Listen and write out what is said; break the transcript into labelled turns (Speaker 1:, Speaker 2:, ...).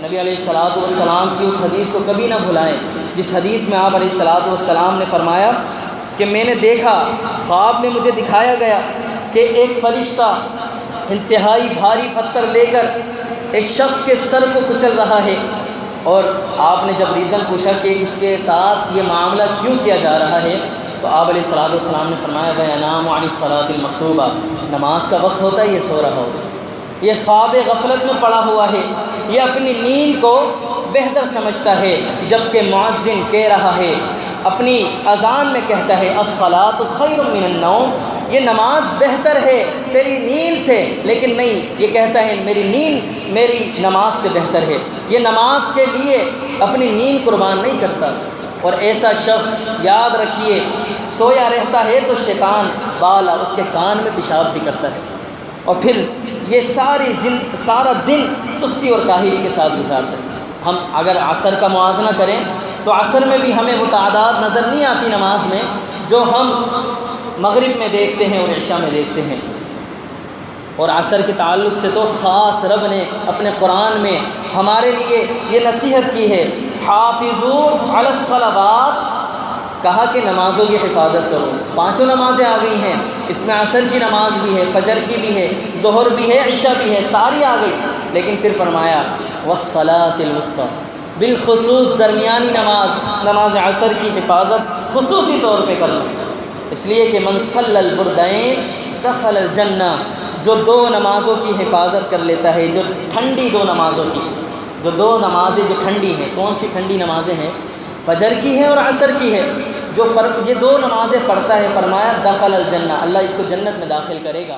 Speaker 1: نبی علیہ الصلوۃ والسلام کی اس حدیث کو کبھی نہ بھلائیں جس حدیث میں آپ علیہ الصلوۃ والسلام نے فرمایا کہ میں نے دیکھا، خواب میں مجھے دکھایا گیا کہ ایک فرشتہ انتہائی بھاری پتھر لے کر ایک شخص کے سر کو کچل رہا ہے، اور آپ نے جب ریزن پوچھا کہ اس کے ساتھ یہ معاملہ کیوں کیا جا رہا ہے تو آپ علیہ الصلوۃ والسلام نے فرمایا وَيَنَامُ عَنِ الصَّلَاةِ الْمَكْتُوبَةِ، نماز کا وقت ہوتا ہے یہ سو رہا ہوتا ہے، یہ خواب غفلت میں پڑا ہوا ہے، یہ اپنی نیند کو بہتر سمجھتا ہے، جبکہ مؤذن کہہ رہا ہے، اپنی اذان میں کہتا ہے الصلاۃ خیر من النوم، یہ نماز بہتر ہے تیری نیند سے، لیکن نہیں، یہ کہتا ہے میری نیند میری نماز سے بہتر ہے، یہ نماز کے لیے اپنی نیند قربان نہیں کرتا۔ اور ایسا شخص یاد رکھیے سویا رہتا ہے تو شیطان بالا اس کے کان میں پیشاب بھی کرتا ہے، اور پھر یہ سارا دن سستی اور کاہلی کے ساتھ گزارتا ہے۔ ہم اگر عصر کا موازنہ کریں تو عصر میں بھی ہمیں وہ تعداد نظر نہیں آتی نماز میں جو ہم مغرب میں دیکھتے ہیں اور عشاء میں دیکھتے ہیں۔ اور عصر کے تعلق سے تو خاص رب نے اپنے قرآن میں ہمارے لیے یہ نصیحت کی ہے، حافظوا علی الصلوات، کہا کہ نمازوں کی حفاظت کرو۔ پانچوں نمازیں آ گئی ہیں، اس میں عصر کی نماز بھی ہے، فجر کی بھی ہے، ظہر بھی ہے، عشاء بھی ہے، ساری آ گئی، لیکن پھر فرمایا والصلاۃ الوسطی، بالخصوص درمیانی نماز عصر کی حفاظت خصوصی طور پہ کرنا، اس لیے کہ من صلی البردین دخل الجنہ، جو دو نمازوں کی حفاظت کر لیتا ہے، جو ٹھنڈی دو نمازوں کی، جو دو نمازیں جو ٹھنڈی ہیں، کون سی ٹھنڈی نمازیں ہیں؟ فجر کی ہے اور عصر کی ہے، جو یہ دو نمازیں پڑھتا ہے فرمایا دخل الجنہ، اللہ اس کو جنت میں داخل کرے گا۔